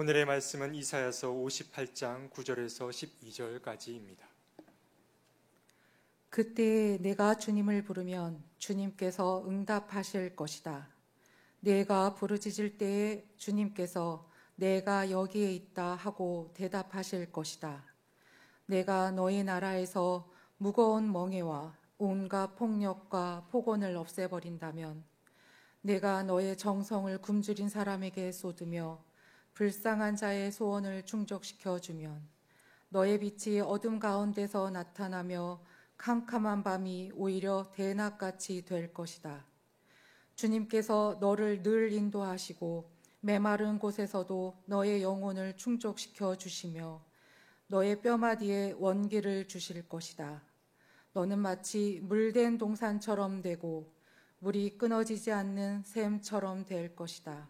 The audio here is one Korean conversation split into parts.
오늘의 말씀은 이사야서 58장 9절에서 12절까지입니다. 그때에 내가 주님을 부르면 주님께서 응답하실 것이다. 내가 부르짖을 때에 주님께서 내가 여기에 있다 하고 대답하실 것이다. 내가 너희 나라에서 무거운 멍에와 온갖 폭력과 폭언을 없애버린다면, 내가 너의 정성을 굶주린 사람에게 쏟으며 불쌍한 자의 소원을 충족시켜 주면, 너의 빛이 어둠 가운데서 나타나며 캄캄한 밤이 오히려 대낮같이 될 것이다. 주님께서 너를 늘 인도하시고 메마른 곳에서도 너의 영혼을 충족시켜 주시며 너의 뼈마디에 원기를 주실 것이다. 너는 마치 물된 동산처럼 되고 물이 끊어지지 않는 샘처럼 될 것이다.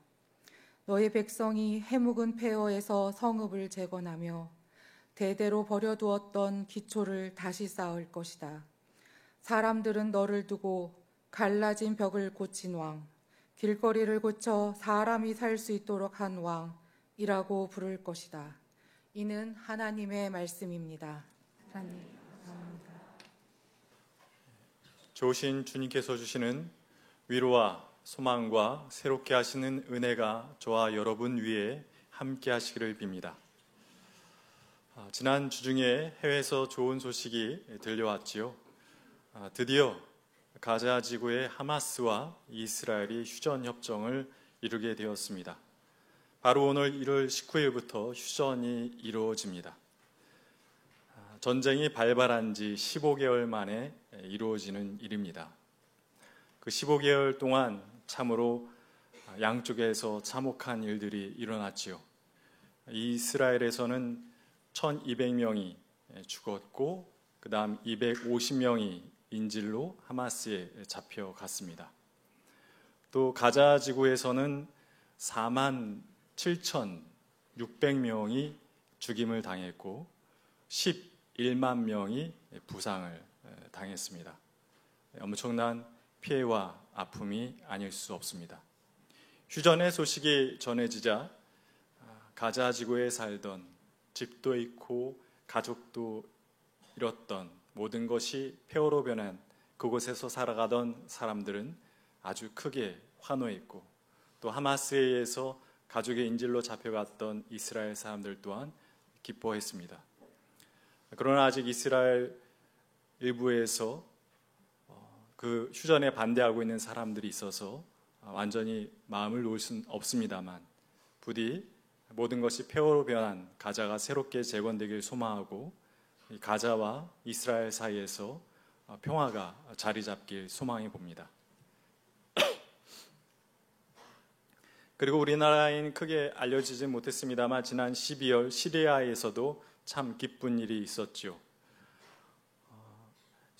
너의 백성이 해묵은 폐허에서 성읍을 재건하며 대대로 버려두었던 기초를 다시 쌓을 것이다. 사람들은 너를 두고 갈라진 벽을 고친 왕, 길거리를 고쳐 사람이 살 수 있도록 한 왕이라고 부를 것이다. 이는 하나님의 말씀입니다. 하나님, 감사합니다. 좋으신 주님께서 주시는 위로와 소망과 새롭게 하시는 은혜가 저와 여러분 위에 함께 하시기를 빕니다. 지난 주중에 해외에서 좋은 소식이 들려왔지요. 드디어 가자 지구의 하마스와 이스라엘이 휴전 협정을 이루게 되었습니다. 바로 오늘 1월 19일부터 휴전이 이루어집니다. 전쟁이 발발한 지 15개월 만에 이루어지는 일입니다. 그 15개월 동안 참으로 양쪽에서 참혹한 일들이 일어났지요. 이스라엘에서는 1200명이 죽었고, 그 다음 250명이 인질로 하마스에 잡혀갔습니다. 또 가자 지구에서는 47,600명이 죽임을 당했고 11만 명이 부상을 당했습니다. 엄청난 피해와 아픔이 아닐 수 없습니다. 휴전의 소식이 전해지자 가자 지구에 살던, 집도 잃고 가족도 잃었던, 모든 것이 폐허로 변한 그곳에서 살아가던 사람들은 아주 크게 환호했고, 또 하마스에 의해서 가족의 인질로 잡혀갔던 이스라엘 사람들 또한 기뻐했습니다. 그러나 아직 이스라엘 일부에서 그 휴전에 반대하고 있는 사람들이 있어서 완전히 마음을 놓을 수는 없습니다만, 부디 모든 것이 폐허로 변한 가자가 새롭게 재건되길 소망하고 가자와 이스라엘 사이에서 평화가 자리 잡길 소망해 봅니다. 그리고 우리나라에는 크게 알려지지 못했습니다만 지난 12월 시리아에서도 참 기쁜 일이 있었죠.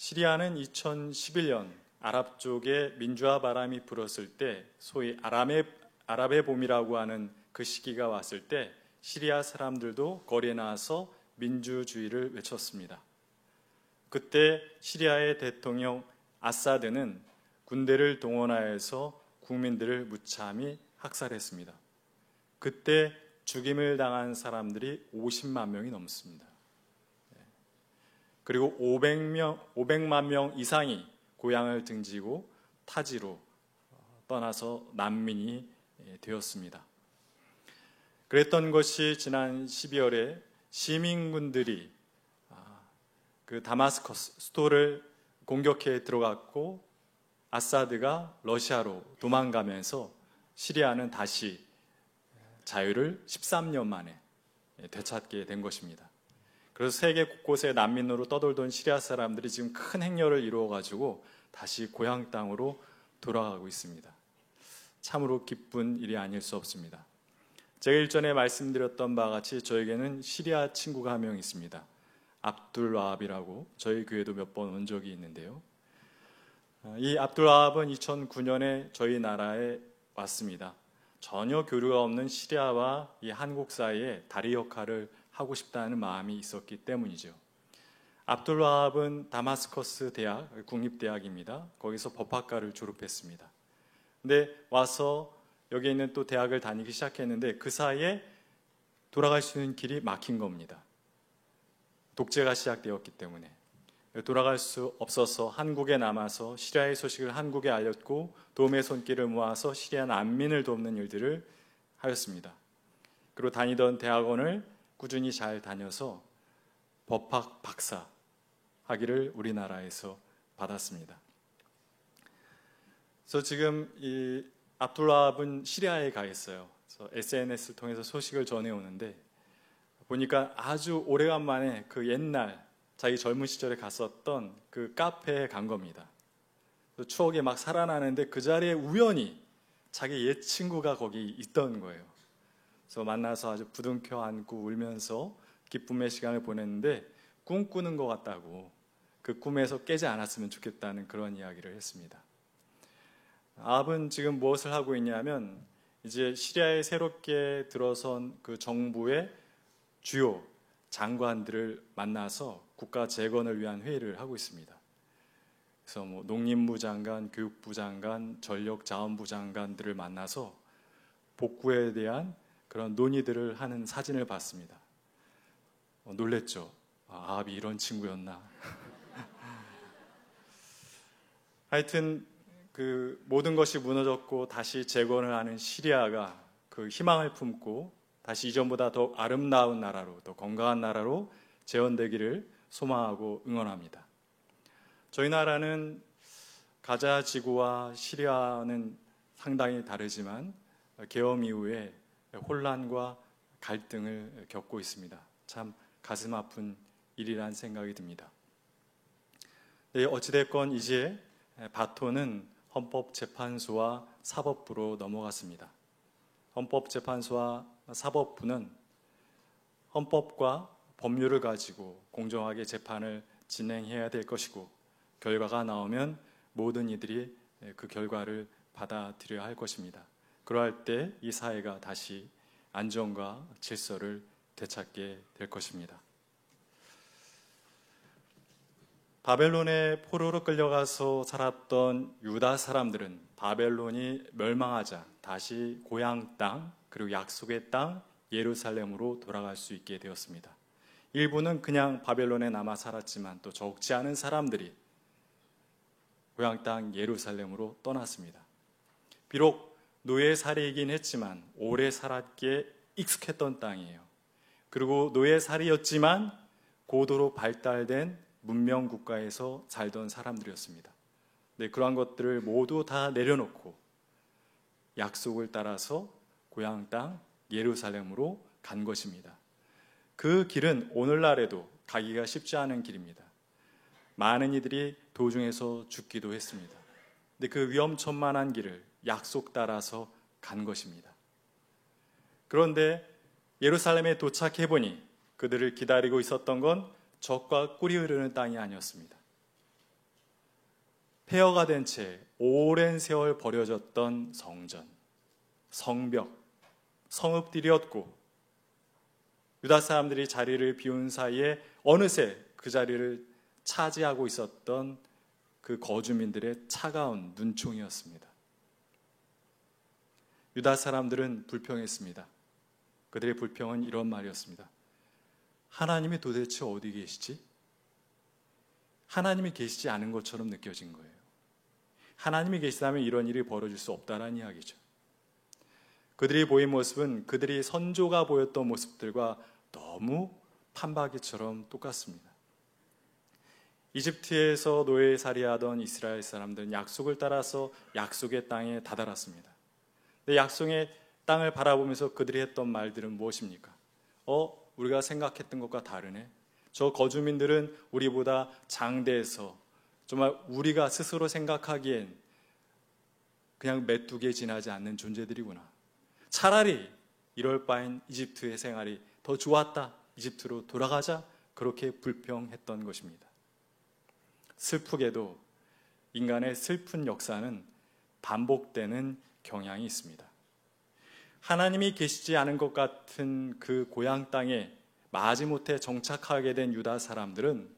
시리아는 2011년 아랍 쪽에 민주화 바람이 불었을 때, 소위 아랍의 봄이라고 하는 그 시기가 왔을 때 시리아 사람들도 거리에 나와서 민주주의를 외쳤습니다. 그때 시리아의 대통령 아사드는 군대를 동원하여서 국민들을 무참히 학살했습니다. 그때 죽임을 당한 사람들이 50만 명이 넘습니다. 그리고 500만 명 이상이 고향을 등지고 타지로 떠나서 난민이 되었습니다. 그랬던 것이 지난 12월에 시민군들이 그 다마스커스 수도를 공격해 들어갔고, 아사드가 러시아로 도망가면서 시리아는 다시 자유를 13년 만에 되찾게 된 것입니다. 그래서 세계 곳곳에 난민으로 떠돌던 시리아 사람들이 지금 큰 행렬을 이루어가지고 다시 고향 땅으로 돌아가고 있습니다. 참으로 기쁜 일이 아닐 수 없습니다. 제가 일전에 말씀드렸던 바와 같이 저에게는 시리아 친구가 한 명 있습니다. 압둘 와합이라고 저희 교회도 몇 번 온 적이 있는데요. 이 압둘 와합은 2009년에 저희 나라에 왔습니다. 전혀 교류가 없는 시리아와 이 한국 사이에 다리 역할을 하고 싶다는 마음이 있었기 때문이죠. 압둘 와합은 다마스커스 대학, 국립대학입니다. 거기서 법학과를 졸업했습니다. 근데 와서 여기 있는 또 대학을 다니기 시작했는데 그 사이에 돌아갈 수 있는 길이 막힌 겁니다. 독재가 시작되었기 때문에. 돌아갈 수 없어서 한국에 남아서 시리아의 소식을 한국에 알렸고 도움의 손길을 모아서 시리아 난민을 돕는 일들을 하였습니다. 그리고 다니던 대학원을 꾸준히 잘 다녀서 법학 박사 학위를 우리나라에서 받았습니다. 그래서 지금 이 압둘라합은 시리아에 가 있어요. 그래서 SNS를 통해서 소식을 전해오는데 보니까 아주 오래간만에 그 옛날 자기 젊은 시절에 갔었던 그 카페에 간 겁니다. 추억이 막 살아나는데 그 자리에 우연히 자기 옛 친구가 거기 있던 거예요. 그래서 만나서 아주 부둥켜 안고 울면서 기쁨의 시간을 보냈는데 꿈꾸는 것 같다고, 그 꿈에서 깨지 않았으면 좋겠다는 그런 이야기를 했습니다. 아합은 지금 무엇을 하고 있냐면 이제 시리아에 새롭게 들어선 그 정부의 주요 장관들을 만나서 국가 재건을 위한 회의를 하고 있습니다. 그래서 농림부 장관, 교육부 장관, 전력자원부 장관들을 만나서 복구에 대한 그런 논의들을 하는 사진을 봤습니다. 놀랬죠. 아합이 이런 친구였나. 하여튼 그 모든 것이 무너졌고 다시 재건을 하는 시리아가 그 희망을 품고 다시 이전보다 더 아름다운 나라로, 더 건강한 나라로 재건되기를 소망하고 응원합니다. 저희 나라는 가자 지구와 시리아는 상당히 다르지만 계엄 이후에 혼란과 갈등을 겪고 있습니다. 참 가슴 아픈 일이란 생각이 듭니다. 네, 어찌됐건 이제 바톤은 헌법재판소와 사법부로 넘어갔습니다. 헌법재판소와 사법부는 헌법과 법률을 가지고 공정하게 재판을 진행해야 될 것이고 결과가 나오면 모든 이들이 그 결과를 받아들여야 할 것입니다. 그러할 때 이 사회가 다시 안정과 질서를 되찾게 될 것입니다. 바벨론의 포로로 끌려가서 살았던 유다 사람들은 바벨론이 멸망하자 다시 고향 땅 그리고 약속의 땅 예루살렘으로 돌아갈 수 있게 되었습니다. 일부는 그냥 바벨론에 남아 살았지만 또 적지 않은 사람들이 고향 땅 예루살렘으로 떠났습니다. 비록 노예살이이긴 했지만 오래 살았기에 익숙했던 땅이에요. 그리고 노예살이였지만 고도로 발달된 문명 국가에서 살던 사람들이었습니다. 네, 그러한 것들을 모두 다 내려놓고 약속을 따라서 고향 땅 예루살렘으로 간 것입니다. 그 길은 오늘날에도 가기가 쉽지 않은 길입니다. 많은 이들이 도중에서 죽기도 했습니다. 근데 그 위험천만한 길을 약속 따라서 간 것입니다. 그런데 예루살렘에 도착해보니 그들을 기다리고 있었던 건 젖과 꿀이 흐르는 땅이 아니었습니다. 폐허가 된 채 오랜 세월 버려졌던 성전, 성벽, 성읍들이었고 유다 사람들이 자리를 비운 사이에 어느새 그 자리를 차지하고 있었던 그 거주민들의 차가운 눈총이었습니다. 유다 사람들은 불평했습니다. 그들의 불평은 이런 말이었습니다. 하나님이 도대체 어디 계시지? 하나님이 계시지 않은 것처럼 느껴진 거예요. 하나님이 계시다면 이런 일이 벌어질 수 없다는 이야기죠. 그들이 보인 모습은 그들이 선조가 보였던 모습들과 너무 판박이처럼 똑같습니다. 이집트에서 노예살이하던 이스라엘 사람들은 약속을 따라서 약속의 땅에 다다랐습니다. 약속의 땅을 바라보면서 그들이 했던 말들은 무엇입니까? 우리가 생각했던 것과 다르네. 저 거주민들은 우리보다 장대해서 정말 우리가 스스로 생각하기엔 그냥 메뚜기에 지나지 않는 존재들이구나. 차라리 이럴 바엔 이집트의 생활이 더 좋았다. 이집트로 돌아가자. 그렇게 불평했던 것입니다. 슬프게도 인간의 슬픈 역사는 반복되는 경향이 있습니다. 하나님이 계시지 않은 것 같은 그 고향 땅에 마지못해 정착하게 된 유다 사람들은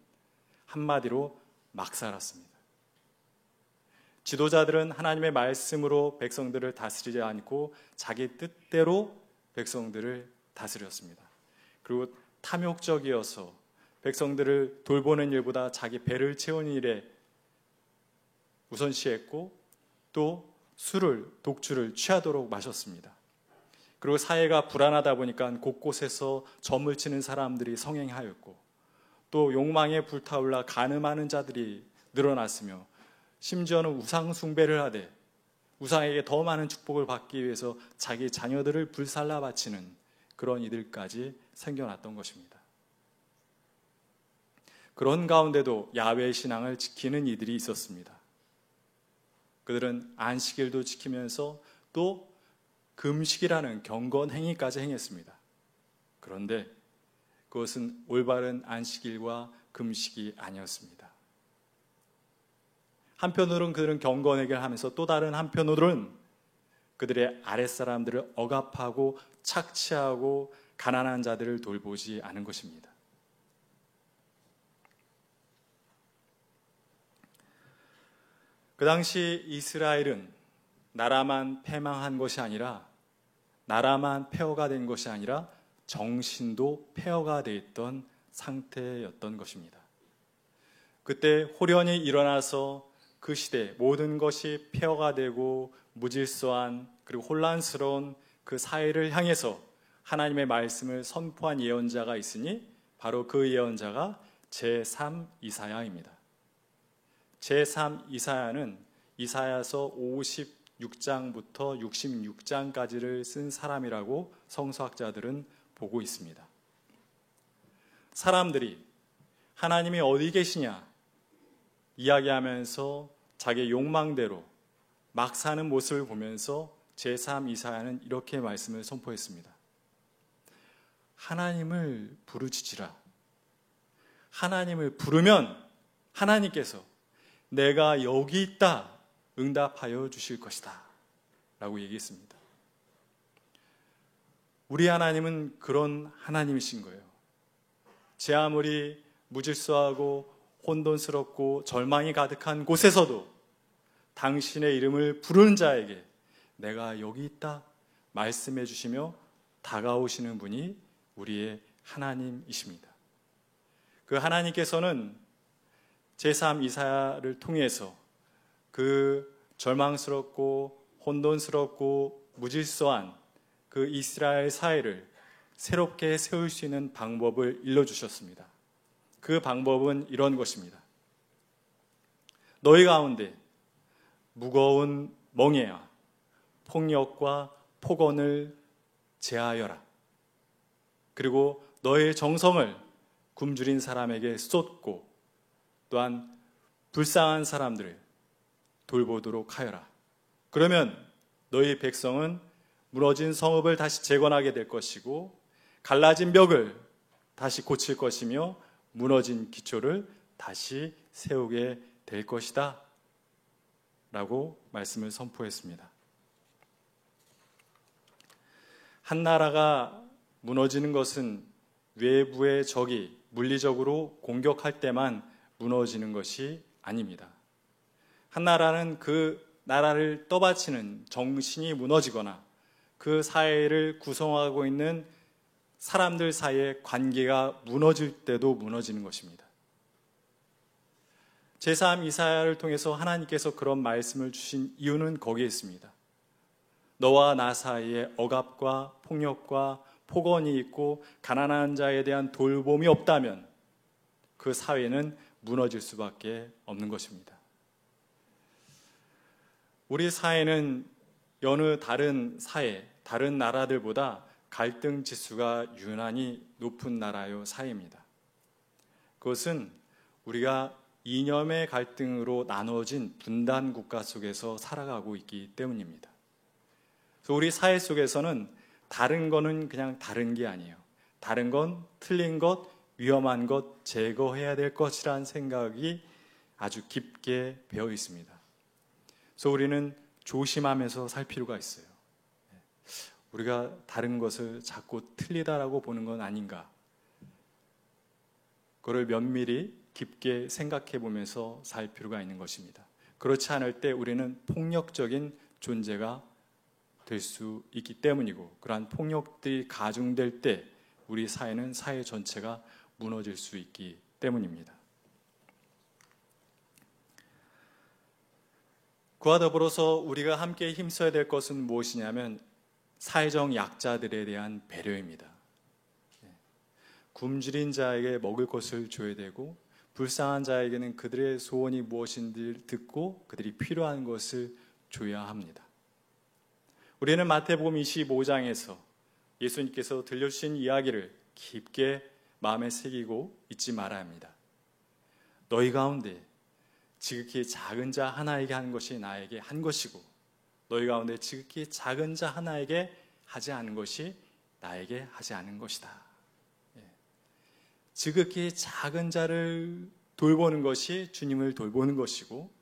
한마디로 막 살았습니다. 지도자들은 하나님의 말씀으로 백성들을 다스리지 않고 자기 뜻대로 백성들을 다스렸습니다. 그리고 탐욕적이어서 백성들을 돌보는 일보다 자기 배를 채우는 일에 우선시했고 또 독주를 취하도록 마셨습니다. 그리고 사회가 불안하다 보니까 곳곳에서 점을 치는 사람들이 성행하였고 또 욕망에 불타올라 간음하는 자들이 늘어났으며 심지어는 우상 숭배를 하되 우상에게 더 많은 축복을 받기 위해서 자기 자녀들을 불살라 바치는 그런 이들까지 생겨났던 것입니다. 그런 가운데도 야훼 신앙을 지키는 이들이 있었습니다. 그들은 안식일도 지키면서 또 금식이라는 경건 행위까지 행했습니다. 그런데 그것은 올바른 안식일과 금식이 아니었습니다. 한편으로는 그들은 경건행위를 하면서 또 다른 한편으로는 그들의 아랫사람들을 억압하고 착취하고 가난한 자들을 돌보지 않은 것입니다. 그 당시 이스라엘은 나라만 패망한 것이 아니라 나라만 폐허가 된 것이 아니라 정신도 폐허가 되어 있던 상태였던 것입니다. 그때 호련이 일어나서 그 시대 모든 것이 폐허가 되고 무질서한 그리고 혼란스러운 그 사회를 향해서 하나님의 말씀을 선포한 예언자가 있으니 바로 그 예언자가 제3 이사야입니다. 제3 이사야는 이사야서 56장부터 66장까지를 쓴 사람이라고 성서학자들은 보고 있습니다. 사람들이 하나님이 어디 계시냐 이야기하면서 자기 욕망대로 막 사는 모습을 보면서 제3 이사야는 이렇게 말씀을 선포했습니다. 하나님을 부르짖으라. 하나님을 부르면 하나님께서 내가 여기 있다 응답하여 주실 것이다 라고 얘기했습니다. 우리 하나님은 그런 하나님이신 거예요. 제 아무리 무질서하고 혼돈스럽고 절망이 가득한 곳에서도 당신의 이름을 부르는 자에게 내가 여기 있다 말씀해 주시며 다가오시는 분이 우리의 하나님이십니다. 그 하나님께서는 제3 이사야를 통해서 그 절망스럽고 혼돈스럽고 무질서한 그 이스라엘 사회를 새롭게 세울 수 있는 방법을 일러주셨습니다. 그 방법은 이런 것입니다. 너희 가운데 무거운 멍에와 폭력과 폭언을 제하여라. 그리고 너의 정성을 굶주린 사람에게 쏟고 또한 불쌍한 사람들을 돌보도록 하여라. 그러면 너희 백성은 무너진 성읍을 다시 재건하게 될 것이고 갈라진 벽을 다시 고칠 것이며 무너진 기초를 다시 세우게 될 것이다 라고 말씀을 선포했습니다. 한 나라가 무너지는 것은 외부의 적이 물리적으로 공격할 때만 무너지는 것이 아닙니다. 한 나라는 그 나라를 떠받치는 정신이 무너지거나 그 사회를 구성하고 있는 사람들 사이의 관계가 무너질 때도 무너지는 것입니다. 제3 이사야를 통해서 하나님께서 그런 말씀을 주신 이유는 거기에 있습니다. 너와 나 사이에 억압과 폭력과 폭언이 있고 가난한 자에 대한 돌봄이 없다면 그 사회는 무너질 수밖에 없는 것입니다. 우리 사회는 여느 다른 사회, 다른 나라들보다 갈등 지수가 유난히 높은 나라요 사회입니다. 그것은 우리가 이념의 갈등으로 나눠진 분단 국가 속에서 살아가고 있기 때문입니다. 그래서 우리 사회 속에서는 다른 거는 그냥 다른 게 아니에요. 다른 건 틀린 것, 위험한 것 제거해야 될 것이라는 생각이 아주 깊게 배어 있습니다. 그래서 우리는 조심하면서 살 필요가 있어요. 우리가 다른 것을 자꾸 틀리다라고 보는 건 아닌가. 그걸 면밀히 깊게 생각해 보면서 살 필요가 있는 것입니다. 그렇지 않을 때 우리는 폭력적인 존재가 될 수 있기 때문이고, 그러한 폭력들이 가중될 때 우리 사회는 사회 전체가 무너질 수 있기 때문입니다. 그와 더불어서 우리가 함께 힘써야 될 것은 무엇이냐면 사회적 약자들에 대한 배려입니다. 굶주린 자에게 먹을 것을 줘야 되고, 불쌍한 자에게는 그들의 소원이 무엇인지 듣고 그들이 필요한 것을 줘야 합니다. 우리는 마태복음 25장에서 예수님께서 들려주신 이야기를 깊게 마음에 새기고 잊지 말아야 합니다. 너희 가운데 지극히 작은 자 하나에게 한 것이 나에게 한 것이고, 너희 가운데 지극히 작은 자 하나에게 하지 않은 것이 나에게 하지 않은 것이다. 지극히 작은 자를 돌보는 것이 주님을 돌보는 것이고,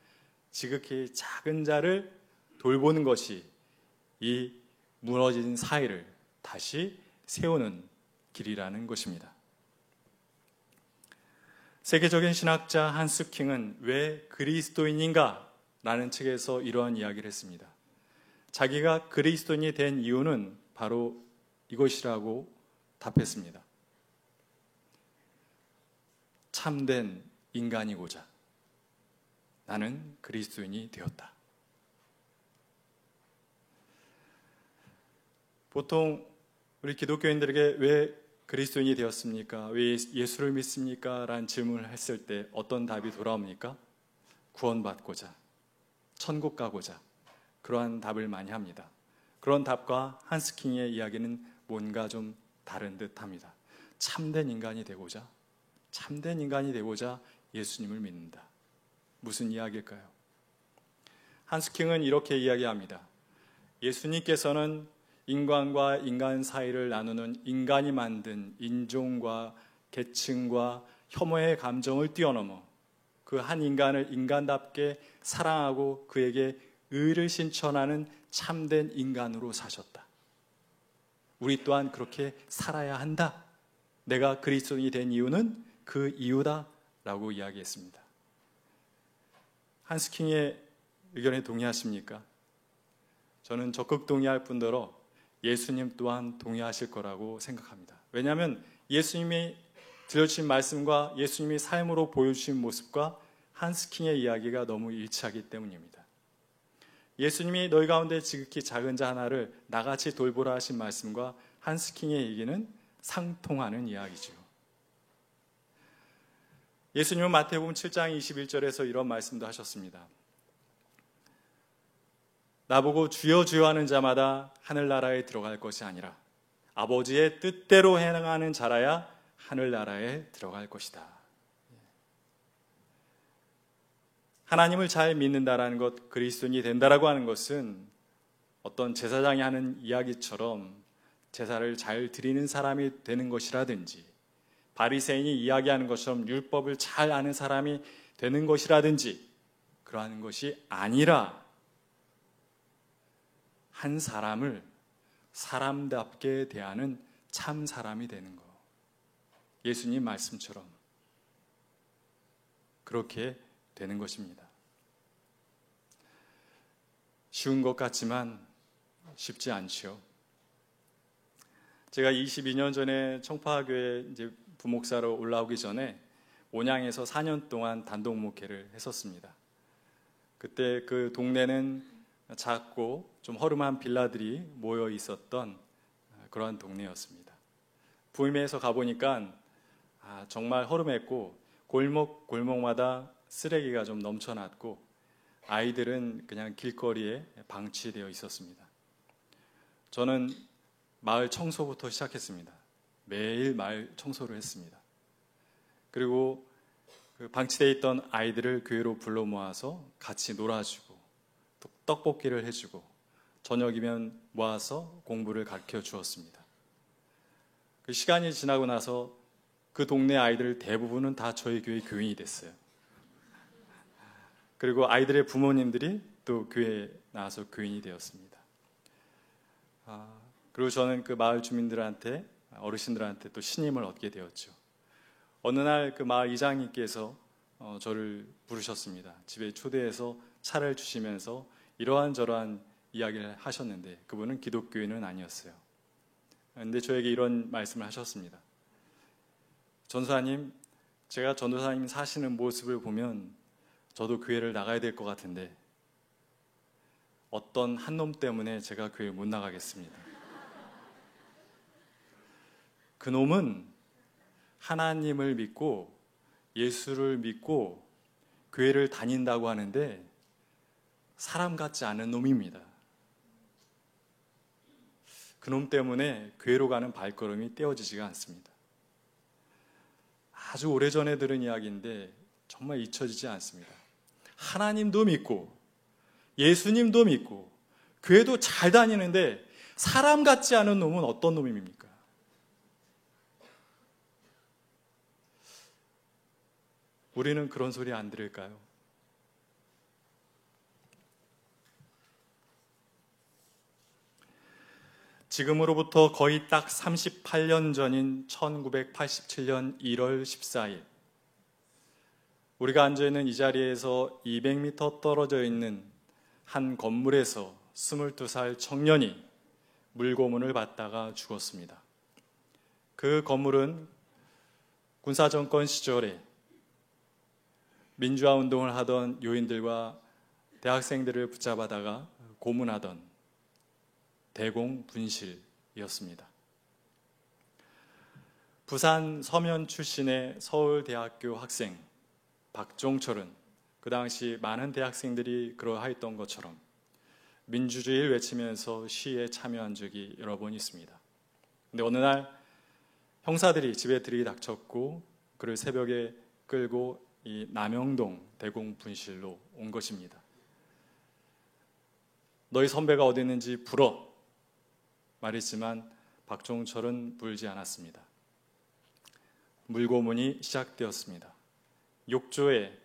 지극히 작은 자를 돌보는 것이 이 무너진 사회를 다시 세우는 길이라는 것입니다. 세계적인 신학자 한스 킹은 왜 그리스도인인가? 라는 책에서 이러한 이야기를 했습니다. 자기가 그리스도인이 된 이유는 바로 이것이라고 답했습니다. 참된 인간이고자 나는 그리스도인이 되었다. 보통 우리 기독교인들에게 왜 그리스도인이 되었습니까? 왜 예수를 믿습니까? 라는 질문을 했을 때 어떤 답이 돌아옵니까? 구원받고자, 천국 가고자, 그러한 답을 많이 합니다. 그런 답과 한스킹의 이야기는 뭔가 좀 다른 듯 합니다. 참된 인간이 되고자 예수님을 믿는다. 무슨 이야기일까요? 한스킹은 이렇게 이야기합니다. 예수님께서는 인간과 인간 사이를 나누는 인간이 만든 인종과 계층과 혐오의 감정을 뛰어넘어 그 한 인간을 인간답게 사랑하고 그에게 의를 신천하는 참된 인간으로 사셨다. 우리 또한 그렇게 살아야 한다. 내가 그리스도인이 된 이유는 그 이유다 라고 이야기했습니다. 한스킹의 의견에 동의하십니까? 저는 적극 동의할 뿐더러 예수님 또한 동의하실 거라고 생각합니다. 왜냐하면 예수님이 들려주신 말씀과 예수님이 삶으로 보여주신 모습과 한스킹의 이야기가 너무 일치하기 때문입니다. 예수님이 너희 가운데 지극히 작은 자 하나를 나같이 돌보라 하신 말씀과 한스킹의 얘기는 상통하는 이야기죠. 예수님은 마태복음 7장 21절에서 이런 말씀도 하셨습니다. 나보고 주여 주여 하는 자마다 하늘나라에 들어갈 것이 아니라 아버지의 뜻대로 행하는 자라야 하늘나라에 들어갈 것이다. 하나님을 잘 믿는다라는 것, 그리스도인이 된다라고 하는 것은 어떤 제사장이 하는 이야기처럼 제사를 잘 드리는 사람이 되는 것이라든지, 바리새인이 이야기하는 것처럼 율법을 잘 아는 사람이 되는 것이라든지 그러한 것이 아니라 한 사람을 사람답게 대하는 참 사람이 되는 것. 예수님 말씀처럼 그렇게 되는 것입니다. 쉬운 것 같지만 쉽지 않죠. 제가 22년 전에 청파교회 이제 부목사로 올라오기 전에 온양에서 4년 동안 단독 목회를 했었습니다. 그때 그 동네는 작고 좀 허름한 빌라들이 모여 있었던 그러한 동네였습니다. 부임해서 가보니까 정말 허름했고 골목마다 쓰레기가 좀 넘쳐났고 아이들은 그냥 길거리에 방치되어 있었습니다. 저는 마을 청소부터 시작했습니다. 매일 마을 청소를 했습니다. 그리고 그 방치되어 있던 아이들을 교회로 불러 모아서 같이 놀아주고 또 떡볶이를 해주고 저녁이면 모아서 공부를 가르쳐 주었습니다. 그 시간이 지나고 나서 그 동네 아이들 대부분은 다 저희 교회 교인이 됐어요. 그리고 아이들의 부모님들이 또 교회에 나와서 교인이 되었습니다. 그리고 저는 그 마을 주민들한테, 어르신들한테 또 신임을 얻게 되었죠. 어느 날 그 마을 이장님께서 저를 부르셨습니다. 집에 초대해서 차를 주시면서 이러한 저러한 이야기를 하셨는데 그분은 기독교인은 아니었어요. 그런데 저에게 이런 말씀을 하셨습니다. 전도사님, 제가 전도사님 사시는 모습을 보면 저도 교회를 나가야 될 것 같은데 어떤 한 놈 때문에 제가 교회 못 나가겠습니다. 그 놈은 하나님을 믿고 예수를 믿고 교회를 다닌다고 하는데 사람 같지 않은 놈입니다. 그놈 때문에 교회로 가는 발걸음이 떼어지지가 않습니다. 아주 오래전에 들은 이야기인데 정말 잊혀지지 않습니다. 하나님도 믿고 예수님도 믿고 교회도 잘 다니는데 사람 같지 않은 놈은 어떤 놈입니까? 우리는 그런 소리 안 들을까요? 지금으로부터 거의 딱 38년 전인 1987년 1월 14일 우리가 앉아있는 이 자리에서 200m 떨어져 있는 한 건물에서 22살 청년이 물고문을 받다가 죽었습니다. 그 건물은 군사정권 시절에 민주화 운동을 하던 요인들과 대학생들을 붙잡아다가 고문하던 대공분실이었습니다. 부산 서면 출신의 서울대학교 학생 박종철은 그 당시 많은 대학생들이 그러하였던 것처럼 민주주의를 외치면서 시위에 참여한 적이 여러 번 있습니다. 그런데 어느 날 형사들이 집에 들이닥쳤고 그를 새벽에 끌고 이 남영동 대공분실로 온 것입니다. 너희 선배가 어디 있는지 불어 말했지만 박종철은 불지 않았습니다. 물고문이 시작되었습니다. 욕조에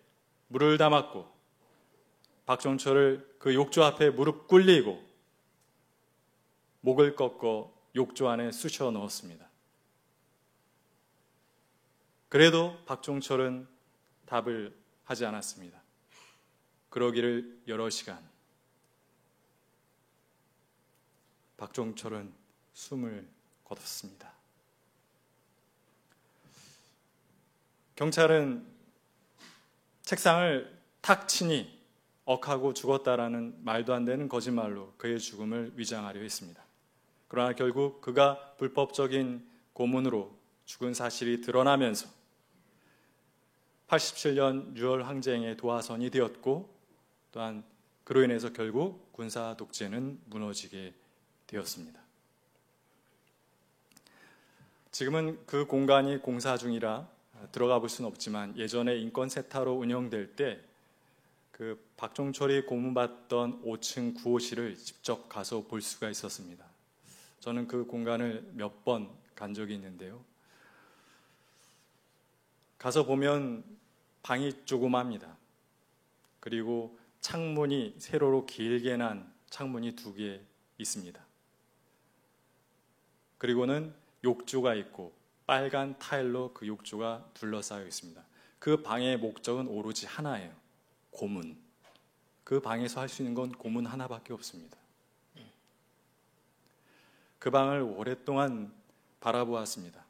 물을 담았고 박종철을 그 욕조 앞에 무릎 꿇리고 목을 꺾어 욕조 안에 쑤셔 넣었습니다. 그래도 박종철은 답을 하지 않았습니다. 그러기를 여러 시간 박종철은 숨을 거뒀습니다. 경찰은 책상을 탁 치니 억하고 죽었다라는 말도 안 되는 거짓말로 그의 죽음을 위장하려 했습니다. 그러나 결국 그가 불법적인 고문으로 죽은 사실이 드러나면서 87년 6월 항쟁의 도화선이 되었고 또한 그로 인해서 결국 군사 독재는 무너지게 되었습니다. 지금은 그 공간이 공사 중이라 들어가 볼 수는 없지만 예전에 인권세타로 운영될 때 그 박종철이 고문받던 5층 구호실을 직접 가서 볼 수가 있었습니다. 저는 그 공간을 몇 번 간 적이 있는데요. 가서 보면 방이 조그맣니다. 그리고 창문이 세로로 길게 난 창문이 2개 있습니다. 그리고는 욕조가 있고 빨간 타일로 그 욕조가 둘러싸여 있습니다. 그 방의 목적은 오로지 하나예요. 고문. 그 방에서 할 수 있는 건 고문 하나밖에 없습니다. 그 방을 오랫동안 바라보았습니다.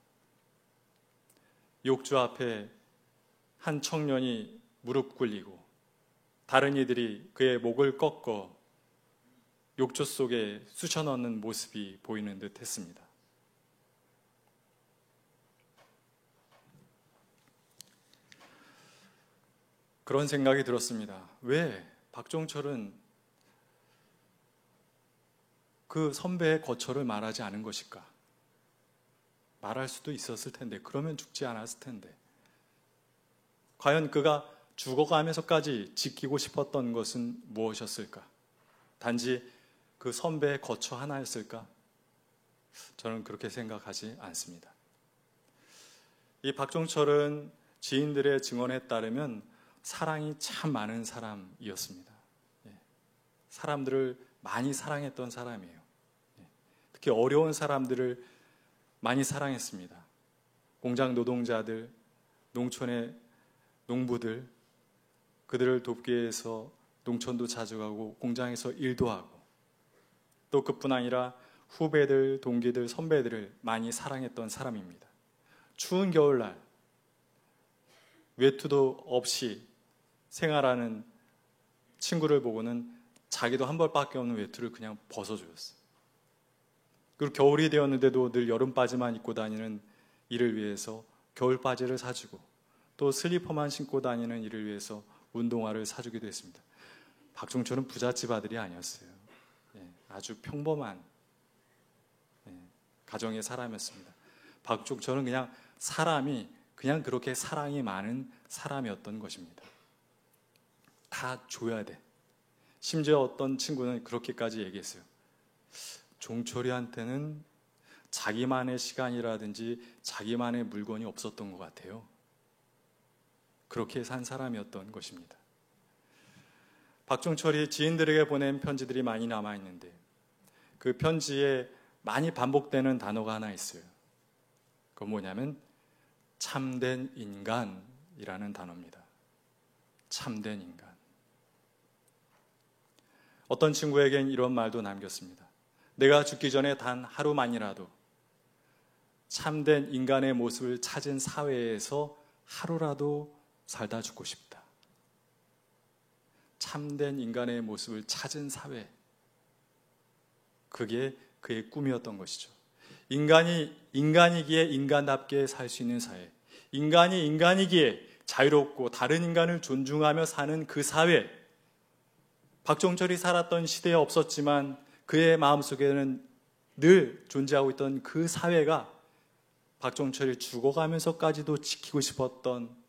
욕조 앞에 한 청년이 무릎 꿇리고 다른 이들이 그의 목을 꺾어 욕조 속에 쑤셔 넣는 모습이 보이는 듯 했습니다. 그런 생각이 들었습니다. 왜 박종철은 그 선배의 거처를 말하지 않은 것일까? 말할 수도 있었을 텐데, 그러면 죽지 않았을 텐데. 과연 그가 죽어가면서까지 지키고 싶었던 것은 무엇이었을까? 단지 그 선배의 거처 하나였을까? 저는 그렇게 생각하지 않습니다. 이 박종철은 지인들의 증언에 따르면 사랑이 참 많은 사람이었습니다. 사람들을 많이 사랑했던 사람이에요. 특히 어려운 사람들을 많이 사랑했습니다. 공장 노동자들, 농촌의 농부들, 그들을 돕기 위해서 농촌도 자주 가고 공장에서 일도 하고 또 그뿐 아니라 후배들, 동기들, 선배들을 많이 사랑했던 사람입니다. 추운 겨울날 외투도 없이 생활하는 친구를 보고는 자기도 한 벌밖에 없는 외투를 그냥 벗어주었어요. 그리고 겨울이 되었는데도 늘 여름바지만 입고 다니는 이를 위해서 겨울바지를 사주고, 또 슬리퍼만 신고 다니는 이를 위해서 운동화를 사주기도 했습니다. 박종철은 부잣집 아들이 아니었어요. 아주 평범한 가정의 사람이었습니다. 박종철은 그냥 사람이 그냥 그렇게 사랑이 많은 사람이었던 것입니다. 다 줘야 돼. 심지어 어떤 친구는 그렇게까지 얘기했어요. 종철이한테는 자기만의 시간이라든지 자기만의 물건이 없었던 것 같아요. 그렇게 산 사람이었던 것입니다. 박종철이 지인들에게 보낸 편지들이 많이 남아있는데 그 편지에 많이 반복되는 단어가 하나 있어요. 그건 뭐냐면 참된 인간이라는 단어입니다. 참된 인간. 어떤 친구에겐 이런 말도 남겼습니다. 내가 죽기 전에 단 하루만이라도 참된 인간의 모습을 찾은 사회에서 하루라도 살다 죽고 싶다. 참된 인간의 모습을 찾은 사회. 그게 그의 꿈이었던 것이죠. 인간이 인간이기에 인간답게 살 수 있는 사회. 인간이 인간이기에 자유롭고 다른 인간을 존중하며 사는 그 사회. 박종철이 살았던 시대에 없었지만 그의 마음속에는 늘 존재하고 있던 그 사회가 박종철이 죽어가면서까지도 지키고 싶었던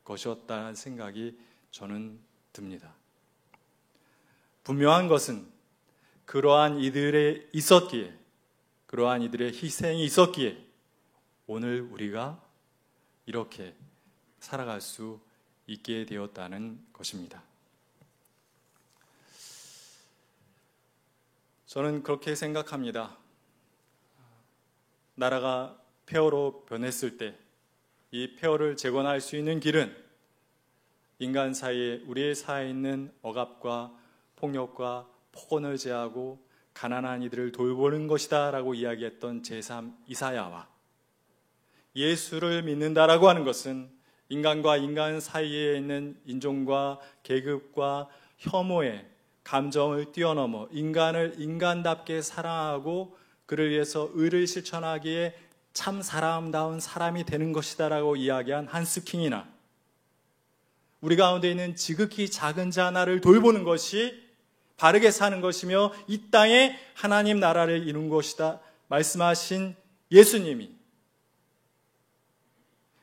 것이었다는 생각이 저는 듭니다. 분명한 것은 그러한 이들의 있었기에, 그러한 이들의 희생이 있었기에 오늘 우리가 이렇게 살아갈 수 있게 되었다는 것입니다. 저는 그렇게 생각합니다. 나라가 폐허로 변했을 때 이 폐허를 재건할 수 있는 길은 인간 사이에, 우리의 사이에 있는 억압과 폭력과 폭언을 제하고 가난한 이들을 돌보는 것이다 라고 이야기했던 제3 이사야와 예수를 믿는다라고 하는 것은 인간과 인간 사이에 있는 인종과 계급과 혐오의 감정을 뛰어넘어 인간을 인간답게 사랑하고 그를 위해서 의를 실천하기에 참 사람다운 사람이 되는 것이다 라고 이야기한 한스킹이나 우리 가운데 있는 지극히 작은 자 하나를 돌보는 것이 바르게 사는 것이며 이 땅에 하나님 나라를 이룬 것이다 말씀하신 예수님이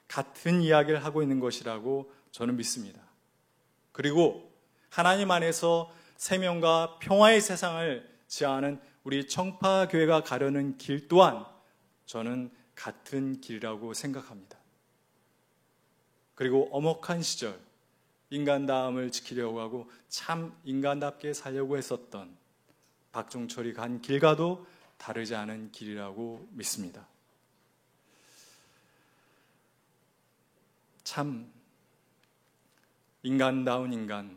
같은 이야기를 하고 있는 것이라고 저는 믿습니다. 그리고 하나님 안에서 생명과 평화의 세상을 지향하는 우리 청파교회가 가려는 길 또한 저는 같은 길이라고 생각합니다. 그리고 엄혹한 시절 인간다움을 지키려고 하고 참 인간답게 살려고 했었던 박종철이 간 길과도 다르지 않은 길이라고 믿습니다. 참 인간다운 인간,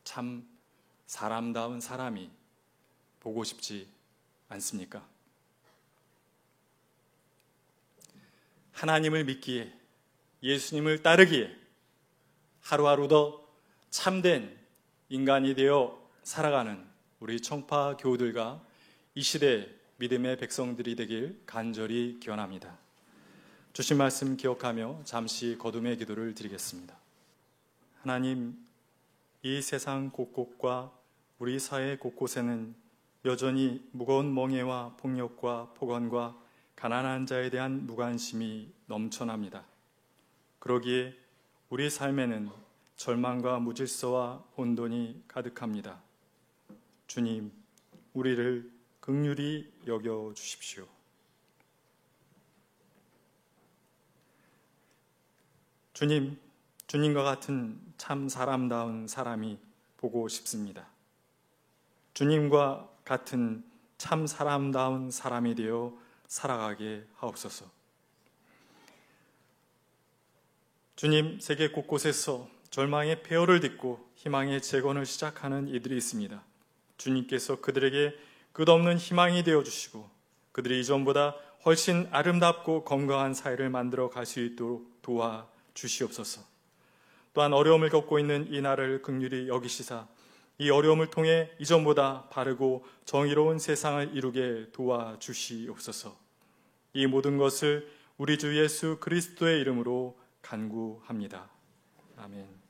참 사람다운 사람이 보고 싶지 않습니까? 하나님을 믿기에, 예수님을 따르기에 하루하루 더 참된 인간이 되어 살아가는 우리 청파 교우들과 이 시대 믿음의 백성들이 되길 간절히 기원합니다. 주신 말씀 기억하며 잠시 거듭의 기도를 드리겠습니다. 하나님, 이 세상 곳곳과 우리 사회 곳곳에는 여전히 무거운 멍해와 폭력과 폭언과 가난한 자에 대한 무관심이 넘쳐납니다. 그러기에 우리 삶에는 절망과 무질서와 혼돈이 가득합니다. 주님, 우리를 긍휼히 여겨 주십시오. 주님, 주님과 같은 참 사람다운 사람이 보고 싶습니다. 주님과 같은 참 사람다운 사람이 되어 살아가게 하옵소서. 주님, 세계 곳곳에서 절망의 폐허를 딛고 희망의 재건을 시작하는 이들이 있습니다. 주님께서 그들에게 끝없는 희망이 되어 주시고 그들이 이전보다 훨씬 아름답고 건강한 사회를 만들어 갈 수 있도록 도와 주시옵소서. 또한 어려움을 겪고 있는 이 나라를 긍휼히 여기시사 이 어려움을 통해 이전보다 바르고 정의로운 세상을 이루게 도와 주시옵소서. 이 모든 것을 우리 주 예수 그리스도의 이름으로 간구합니다. 아멘.